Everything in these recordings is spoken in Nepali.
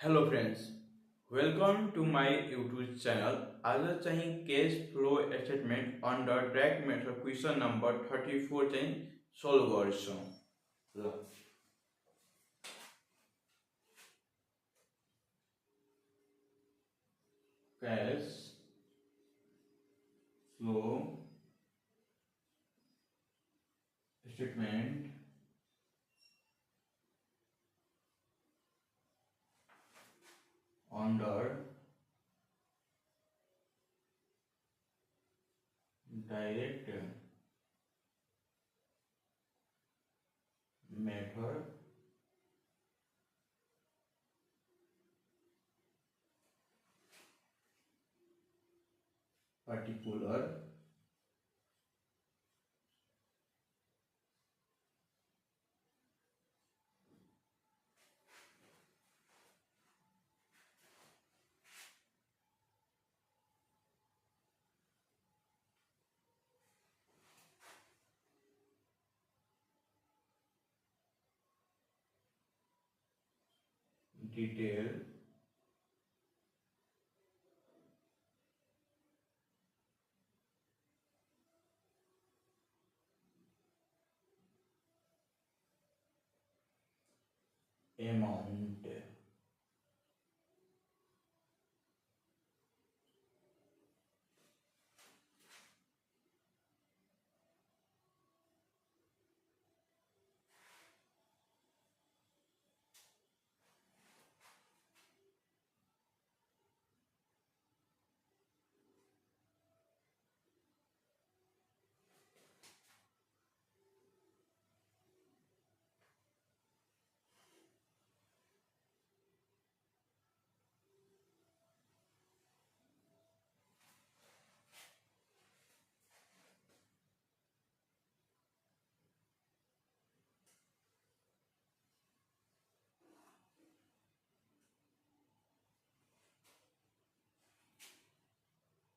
Hello friends, welcome to my YouTube channel. आज चाहिँ cash flow statement under direct method question number 34 चाहिँ सोल्भ गर्छौं। ल cash flow statement under direct method particular detail amount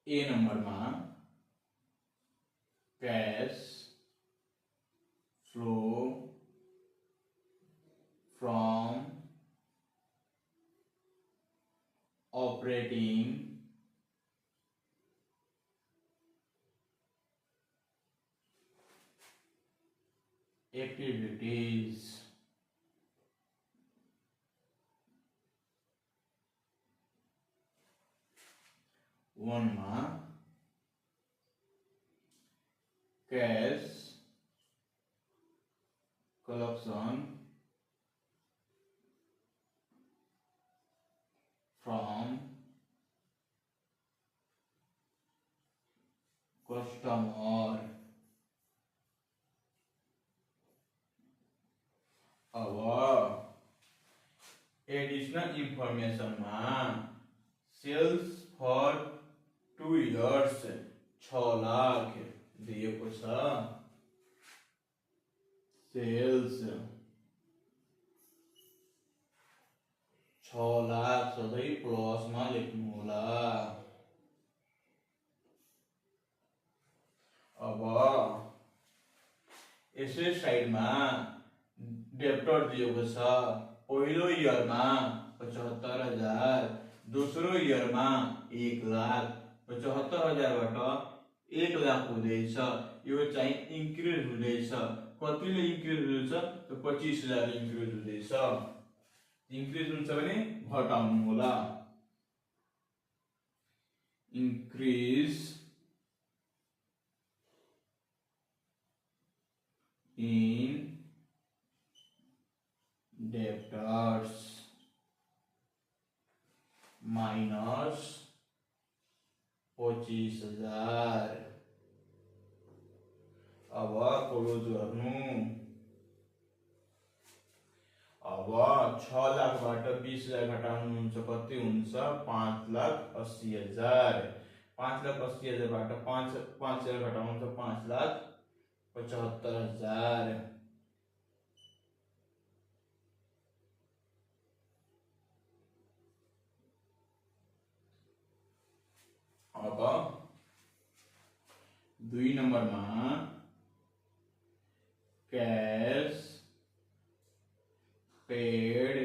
A number में cash flow from operating activities one में कैश collection from customer। अब एडिशनल इंफॉर्मेशन में सेल्स फॉर 2 years 6 लाख दिएको छ। सेल्स 6 लाख सधैं प्लस में लेख्नु होला। अब यसै साइड में डेब्टर दिएको छ। पहिलो इयर में 75,000, दोस्रो इयर में 1 लाख। 75,000 बाट 1 लाख हुँदैछ। यो चाहिँ इन्क्रिज हुँदैछ। कतिले इन्क्रिज हुँदैछ? त 25,000 इन्क्रिज हुँदैछ। इन्क्रिज हुन्छ भने घटाउनु होला। Increase in debtors minus 25,000। अब क्लोज गर्नु। अब 6 लाख बाट 20,000 घटाउनु हुन्छ कति हुन्छ? 5,80,000। 5,80,000 बाट 5,000 घटाउनु हुन्छ 5,75,000। अब 2 नंबर में कैश पेड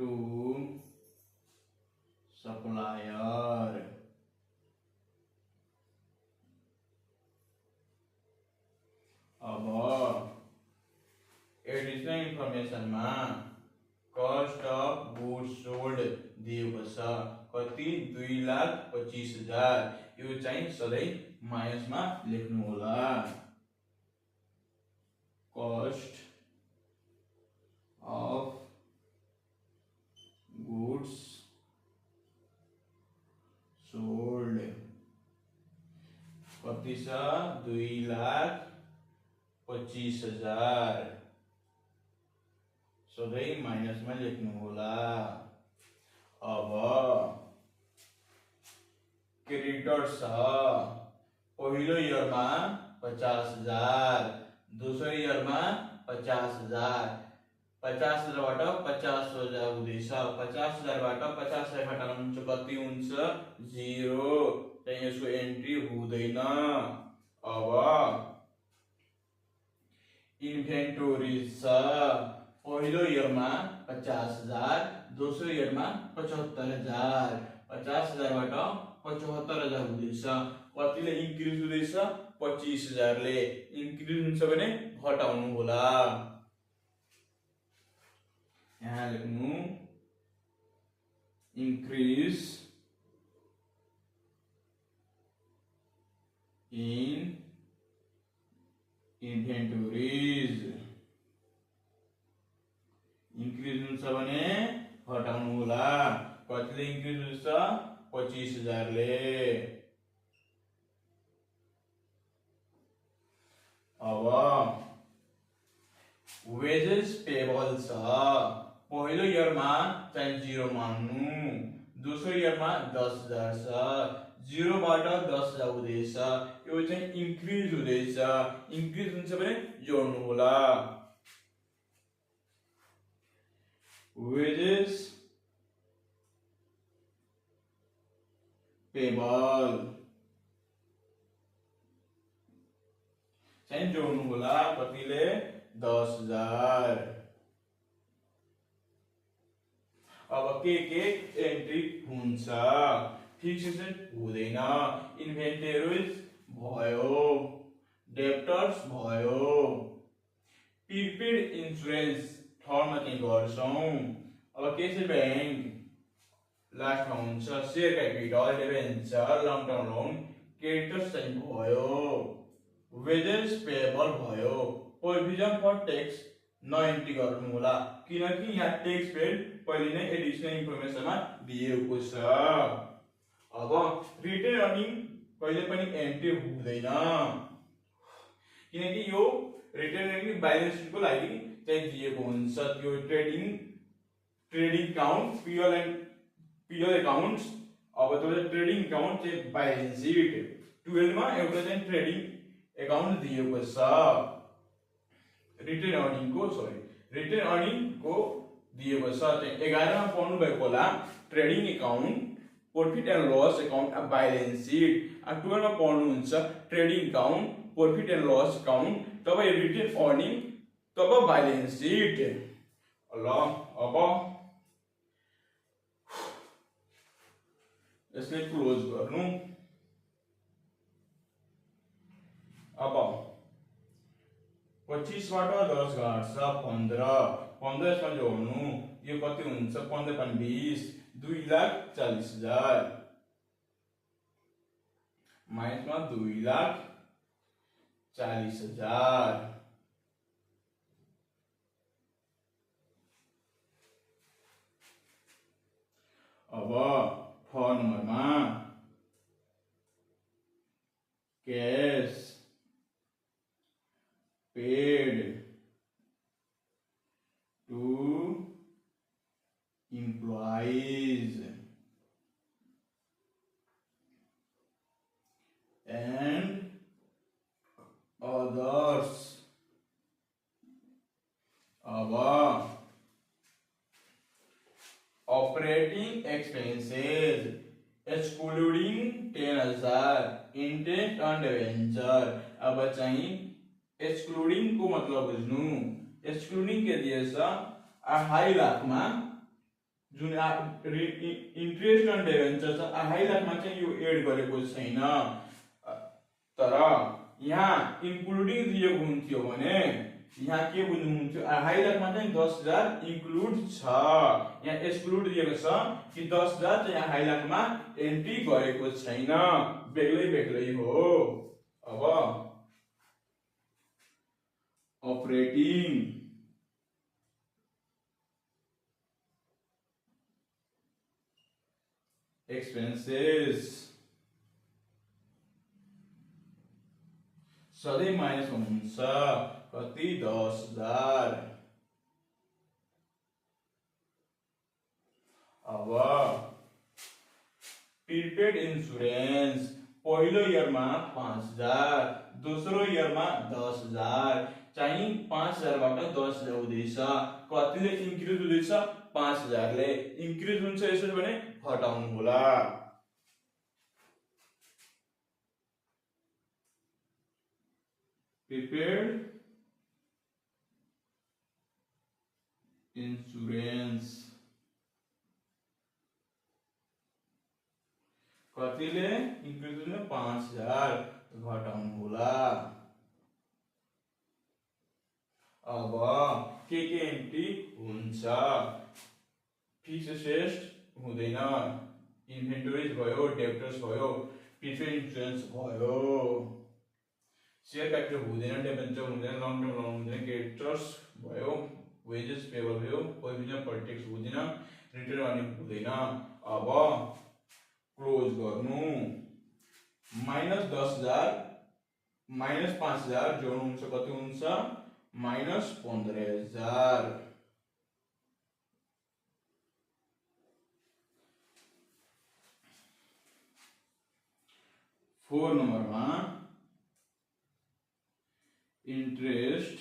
टू सप्लायर। अब एडिशनल इन्फर्मेशन में कॉस्ट ऑफ गुड्स सोल्ड दिएको छ कति 2,25,000। यो चाहिँ सधैँ माइनसमा लेख्नु होला। कॉस्ट ऑफ गुड्स सोल्ड कति छ 2,25,000 सधैँ माइनस में लेख्नु होला। अब क्रेडिटर्स छ पहिलो इयर में 50,000 दूसरो इयर में 50,000 50,000 बाट 50,000 हुँदैछ 50,000 बाट 50,000 घटाउनुहुन्छ कति हुन्छ 0 चाहिँ यसको एन्ट्री हुँदैन। अब इन्भेन्टोरिज छ पहिलो इयर में 50,000 दोस्रो इयर में 75,000 50,000 बाट 75,000 हुँदैछ कतिले इन्क्रिज हुँदैछ 25,000 ले इन्क्रिज हुन्छ भने घटाउनु होला। यहाँ लेख्नु इन्क्रिज इन इन्भेन्टोरिज इन्क्रिज हुन्छ भने घटाउनु होला कतिले इन्क्रिज हुन्छ 25,000 ले। अब वेजेस पेबल छ पहिलो इयर में चाहिँ 0 मान्नु दोस्रो इयर में 10,000 छ 0 बाट 10,000 हुँदैछ यो चाहिँ इन्क्रिज हुँदैछ इन्क्रिज हुन्छ भने जोड्नु होला। वेजेस पेबल चाहिँ जोड्नु होला कतिले 10,000। अब के एन्ट्री हुन्छ फिक्सेसन हुँदैन इन्भेन्टरीज भयो डेप्टर्स भयो प्रिपेड इन्स्योरेन्स थर्डमा चाहिँ गर्छौं। अब के छ बैंक लास्टमा हुन्छ share capital debenture long term loan creditors चाहिँ भयो वेजेस पेएबल भयो प्रोभिजन फर टैक्स नएन्ट्री गर्नु होला किनकि यहाँ टैक्स पेड पहिले नै एडिशनल इन्फर्मेसनमा दिएको छ। अब रिटेन अर्निङ कहिले पनि एन्ट्री हुँदैन किनकि यो रिटेन अर्निङ ब्यालेन्स शीटको लागि चाहिँ दिएको हुन्छ त्यो ट्रेडिङ अकाउन्ट पीएल अकाउन्ट्स। अब त्यो ट्रेडिङ अकाउन्ट चाहिँ ब्यालेन्स शीट 12 मा एउटा चाहिँ ट्रेडिङ अकाउन्ट दिएको छ रिटेन अर्निङ को दिएको छ चाहिँ 11 मा पढ्नु भएको होला trading account profit and loss account balance sheet 12 मा पढ्नुहुन्छ trading account profit and loss account तब रिटेन अर्निङ तब ब्यालेन्स शीट। ल अब यसलाई क्लोज गर्नु। अब 25 बाट 10 घट्छ 15 यसमा जोड्नु यो कति हुन्छ 15 × 20 2,40,000 माइनसमा 2,40,000। अब 4 नम्बरमा cash paid to employees and others। अब operating expenses excluding 10,000 interest and debenture. अब चाहिँ एक्सक्लूडिंग को मतलब बुझ्नु एक्सक्लूडिंग के दिएछ 2.5 लाख मा जुन इन्ट्रेस्ट अन डिभेन्चर छ 2.5 लाखमा चाहिँ यो एड गरेको छैन, तर यहाँ इन्क्लुडिङ दिएको हुन्थ्यो भने यहाँ के बुझ्नुहुन्थ्यो 2.5 लाखमा चाहिँ 10,000 इन्क्लुड छ, यहाँ एक्सक्लुड दिएको छ कि 10,000 चाहिँ 2.5 लाखमा एन्ट्री गरेको छैन, बेग्लै बेग्लै हो। अब अपरेटिङ एक्सपेन्सेस सधैँ माइनस हुनुहुन्छ, कति 10,000। अब प्रिपेड इन्सुरेन्स पहिलो इयरमा 5,000, दोस्रो इयरमा 10,000, चाहिँ 5,000 बाट 10,000 हुँदैछ, कतिले इन्क्रिज हुँदैछ 5,000 ले इन्क्रिज हुन्छ, यसो भने घटाउनु होला। प्रिपेड इन्सुरेन्स कतिले इन्क्रिज हुन्छ 5,000 घटाउनु होला। अब के एन्ट्री हुन्छ, फिक्स एसेट्स हुँदैन, इन्भेन्टोरिज भयो, डेब्टर्स भयो, प्रिपेड इन्सुरेन्स भयो, शेयर क्यापिटल हुँदैन, डिबेन्चर हुँदैन, लङ टर्म लोन हुँदैन, क्रेडिटर्स भयो, वेजेस पेबल भयो, प्रोभिजन फर ट्याक्स हुँदैन, रिटर्न अर्निङ हुँदैन। अब क्लोज गर्नु, -10,000 -5,000 जोड्नु हुन्छ, कति हुन्छ -15,000। 4 नम्बरमा इन्ट्रेस्ट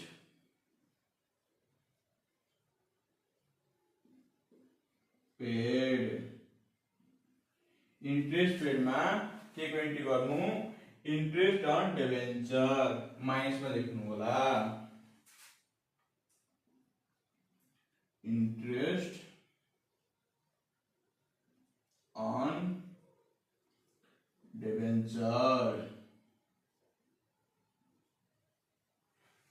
पेड, इन्ट्रेस्ट पेडमा के एन्ट्री गर्नु, इन्ट्रेस्ट अन डिबेन्चर माइनसमा लेख्नु होला, इन्ट्रेस्ट अन डिबेन्चर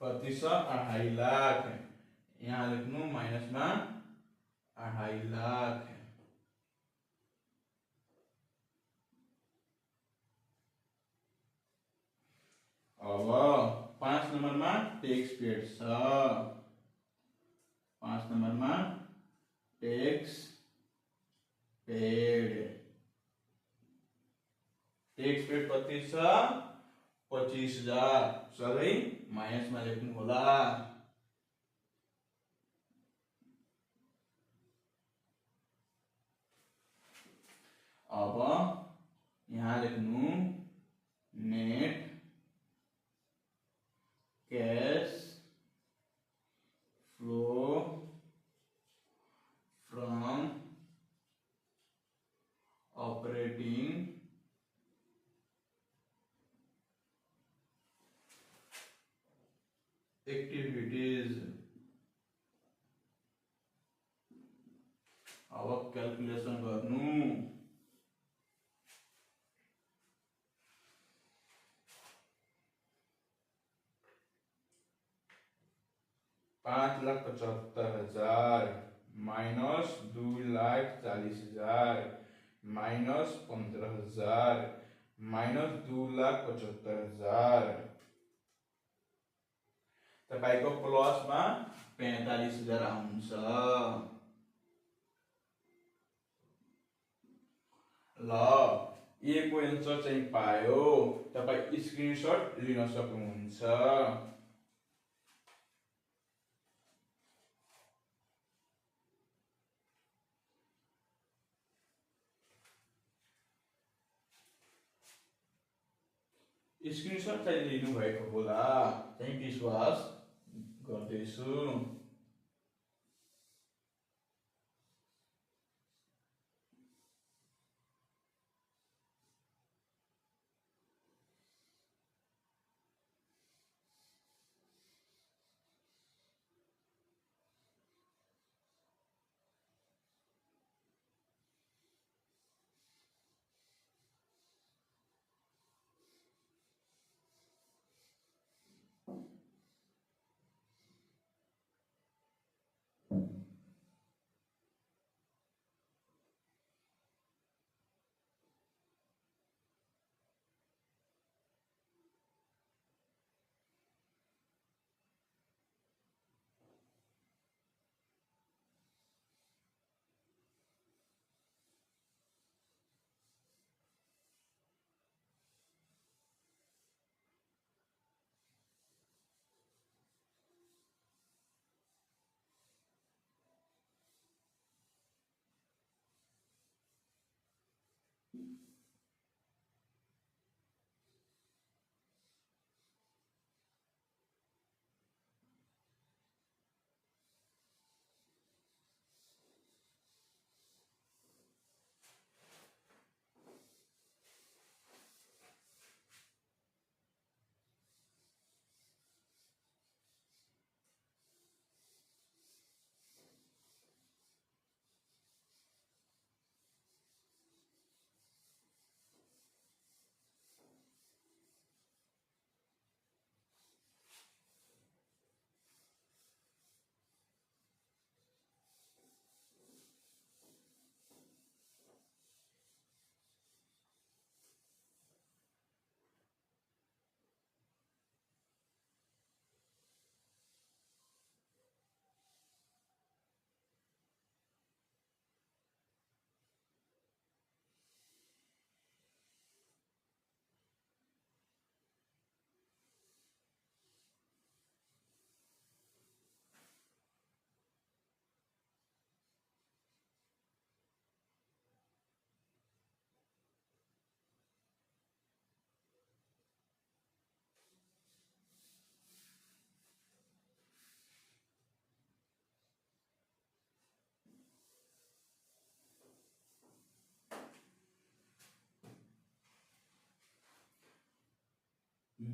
कति छ 2.5 लाख, यहाँ लेख्नु माइनसमा 2.5 लाख। अब 5 नम्बरमा टैक्स पेड छ, 5 नम्बरमा टैक्स पेड, टैक्स पेड कति छ 25,000, सबै माइनसमा लेख्नु होला। अब यहाँ लेख्नु net cash flow from operating activities. अब क्याल्कुलेसन गर्नु, $5,75,000 माइनस 2,40,000 माइनस 15,000 माइनस 2,75,000, तपाईको प्लसमा 45,000 आउँछ। ल ए को एन्सर चाहिँ पायो, तपाई स्क्रिनशट लिन सक्नुहुन्छ। स्क्रिनशट चाहिँ लिनु भएको होला, चाहिँ विश्वास गर्दैछु।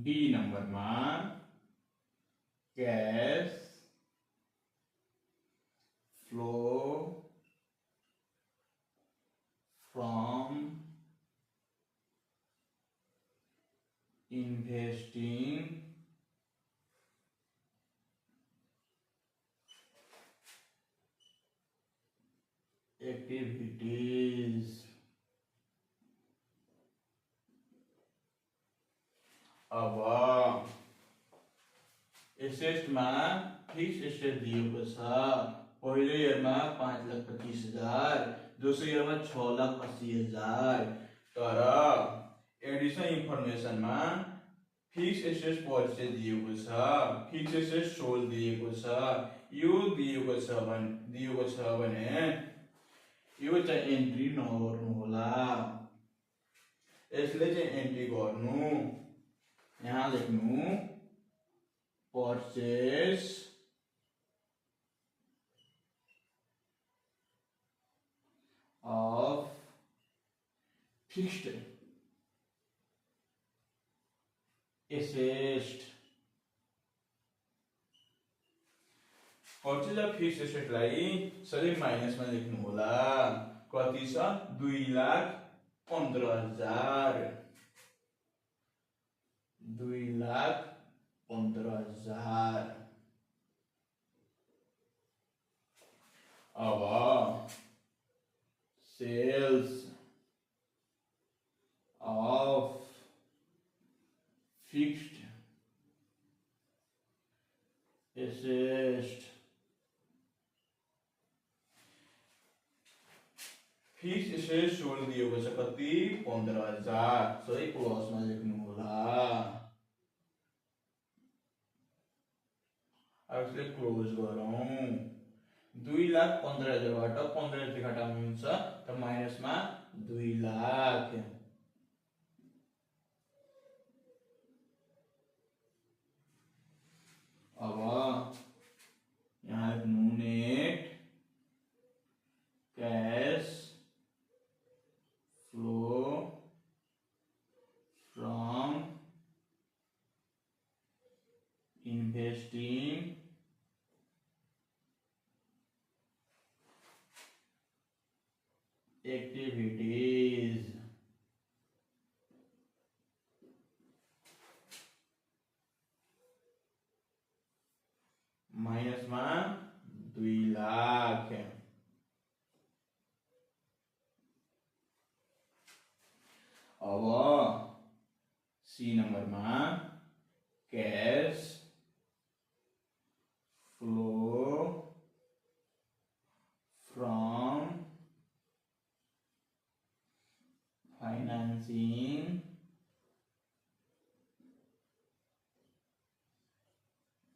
बी नंबर में cash flow from investing activities। अब एसेट में फिक्स एसेट दिएको छ। पहिलो इयर में 5,25,000, दोस्रो इयर में 6,80,000। तर एडिशनल इन्फर्मेसन में फिक्स एसेट परिचय दिएको छ, फिक्स एसेट सोल दिएको छ। यो दिएको छ भने यो चाहिँ एन्ट्री नगर्नु होला। यसले चाहिँ एन्ट्री गर्नु, यहाँ लेख्नु purchase of fixed asset। Purchase of fixed एसेटलाई सधैँ माइनसमा लेख्नु होला। कति छ? 2,15,000। 2,15,000। अब sales of fixed asset. Fixed asset sold दिएको छ कति? 15,000। सही प्लसमा लेख्नु होला। अब यसले क्लोज गरौँ। 2,15,000 बाट 15 घटाउनु हुन्छ त माइनसमा 2,00,000। अब यहाँ लेख्नु net cash flow from investing activities. Minus में 2,00,000। अब सी नंबर में cash flow from financing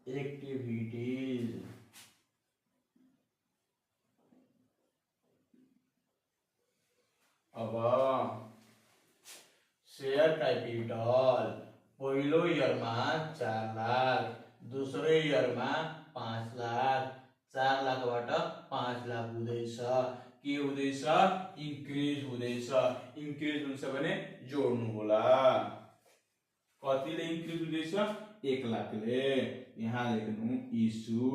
activities. अब शेयर कैपिटल पहिलो इयर में 4,00,000, दोस्रो इयर में 5,00,000। 4,00,000 बाट 5,00,000 हुँदैछ। के हुँदैछ? इन्क्रिज हुँदैछ। इन्क्रिज हुन्छ भने जोड्नु होला। कतिले इन्क्रिज हुँदैछ? 1,00,000 ले। यहाँ लेख्नु इस्यु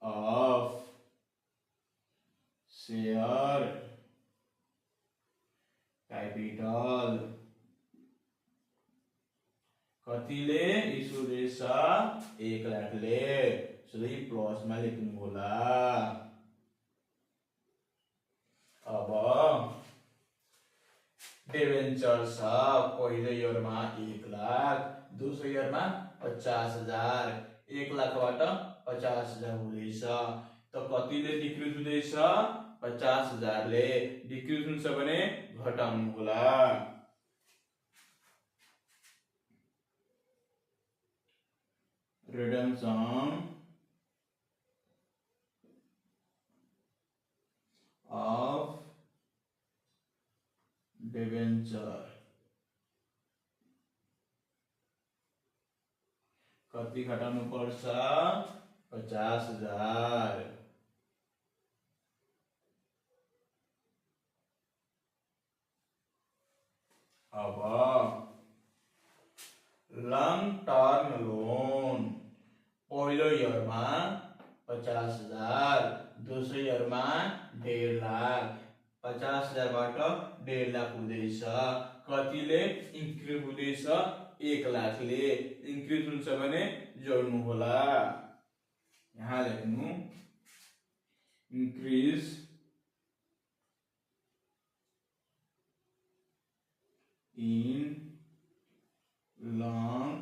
अफ शेयर कैपिटल। कतिले इस्यु हुँदैछ? 1,00,000 ले। सधैँ प्लसमा लेख्नु होला। अब डिबेन्चर छ। पहिलो इयर में 1,00,000, दोस्रो इयर में 50,000। 1,00,000 बाट 50,000 हुँदैछ त कतिले डिक्रिज हुँदैछ? 50,000 ले। डिक्रिज हुन्छ भने घटाउनु होला। रिडम्सन of डिबेन्चर कति घटाउनु पर्छ? 50,000। अब लॉन्ग टर्म लोन पहिलो इयर में 50,000, दूसरो इयर में 1.5 लाख, 50,000 बाट 1.5 लाख हुँदैछ। कतिले इन्क्रिज हुँदैछ? 1 लाखले इन्क्रिज हुन्छ भने जोड्नु होला। यहाँ लेख्नु increase in long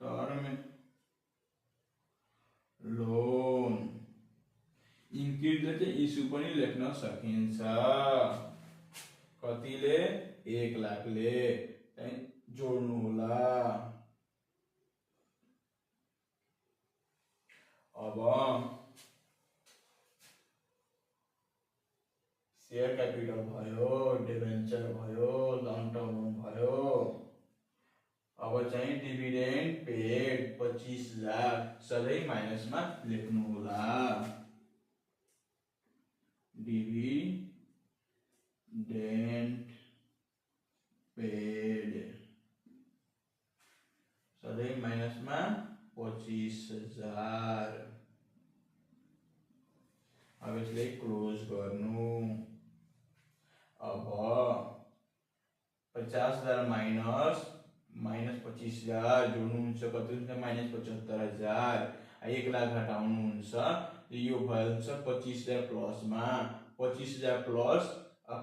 term loan. Increase चाहिँ इस्यु पनि लेख्न सकिन्छ। कतिले? 1 लाखले जोड्नु होला। अब शेयर क्यापिटल भयो, डिबेन्चर भयो, लङ टर्म लोन भयो। अब चाहिँ डिभिडेन्ड पेड 25,000 सबै माइनस में लेख्नु होला। डिभिडेन्ड पेड सबै माइनस में 25,000। अब यसले क्लोज गर्नु। अब 50,000 माइनस 25,000 जोड्नु हुन्छ, कति हुन्छ? -75,000। 1 लाख घटाउनु हुन्छ, यो भयो हुन्छ 25,000 प्लस में 25,000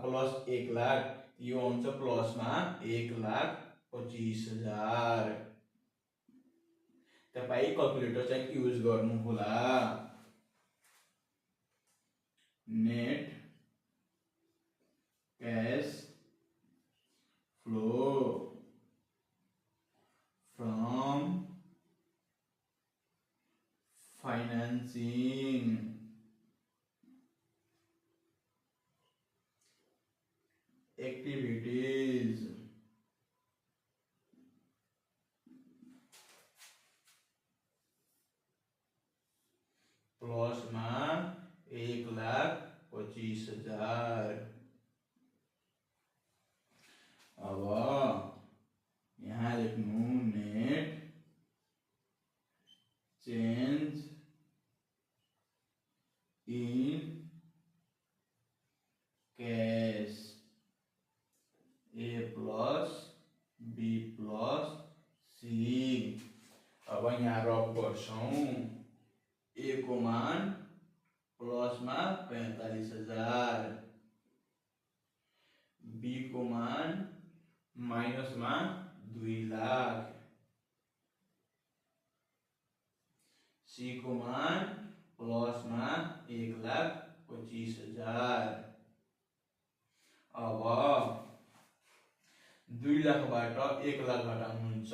प्लस 1 लाख, यो आउँछ प्लस में 1,25,000। तपाई क्याल्कुलेटर चाहिँ युज गर्नु होला। Net cash flow from financing activities plus में 1,25,000। अब यहाँ लेख्नु net change in cash A plus B plus C। अब यहाँ रफ गर्छौं। A को मान प्लस में 45,000, B को मान माइनस में 2 लाख, C को मान प्लस में 1,25,000। अब 2 लाखबाट 1 लाख घटाउनुहुन्छ त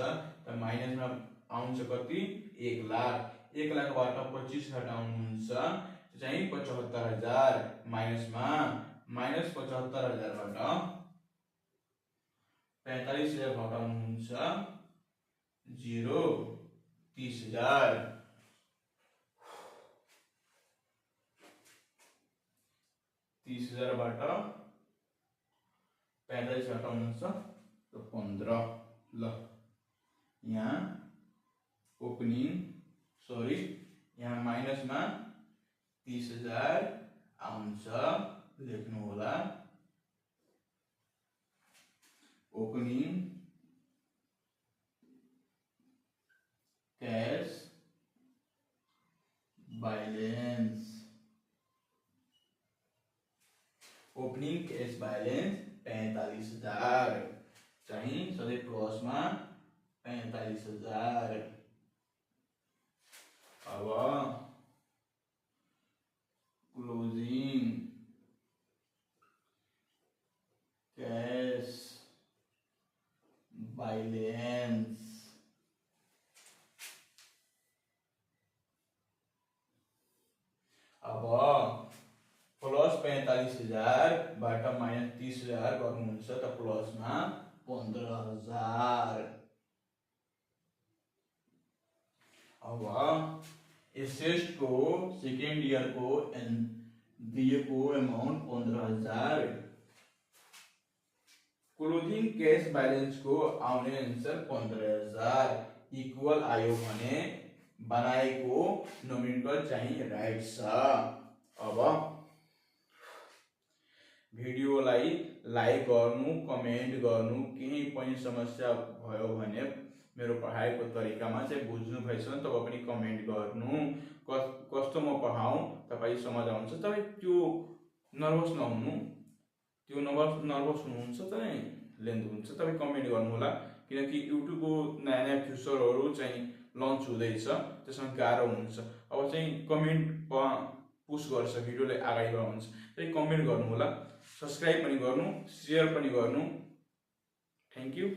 माइनस में आउँछ कति? 1 लाख। 1 लाखबाट 25 घटाउनुहुन्छ चाहिँ 75,000 माइनस में -75,000बाट 45,000 घटाउनुहुन्छ 0 30,000। 30,000बाट 45 घटाउनुहुन्छ तो 15। ल यहाँ यहाँ माइनस में 30,000 आउँछ, लेख्नु होला। Opening cash balance, opening cash balance 45,000 चाहिए, सधैं प्लस में 45,000। अब क्लोजिंग कैश बैलेंस अब प्लस 45,000 बाट माइनस 30,000 गर्नुहुन्छ त प्लस में 15,000। अब एसेट को सेकेंड ईयर को दिएको अमाउंट 15,000 क्लोजिङ क्यास ब्यालेन्सको आउने आन्सर 15,000 इक्वल आयो भने बनाएको नोमिनेटर चाहिँ राइट छ। अब भिडियोलाई लाइक गर्नु, कमेन्ट गर्नु, केही पनि समस्या भयो भने मेरो पढाइको तरिकामा चाहिँ बुझ्नु भएछ भने तपाईँ पनि कमेन्ट गर्नु, कस्तो म पढाउँ तपाईँ समझ आउँछ। तपाईँ त्यो नर्भस नहुनु, त्यो नर्भस हुनुहुन्छ चाहिँ लेन्थ हुन्छ, तपाईँ कमेन्ट गर्नु होला, किनकि युट्युबको नयाँ नयाँ फ्युचरहरू चाहिँ लन्च हुँदैछ, त्यसमा गाह्रो हुन्छ। अब चाहिँ कमेन्ट पुस गर्छ, भिडियोलाई अगाडि बढाउँछ, त्यही कमेन्ट गर्नु होला, सब्सक्राइब पनि गर्नु, सेयर पनि गर्नु। Thank you.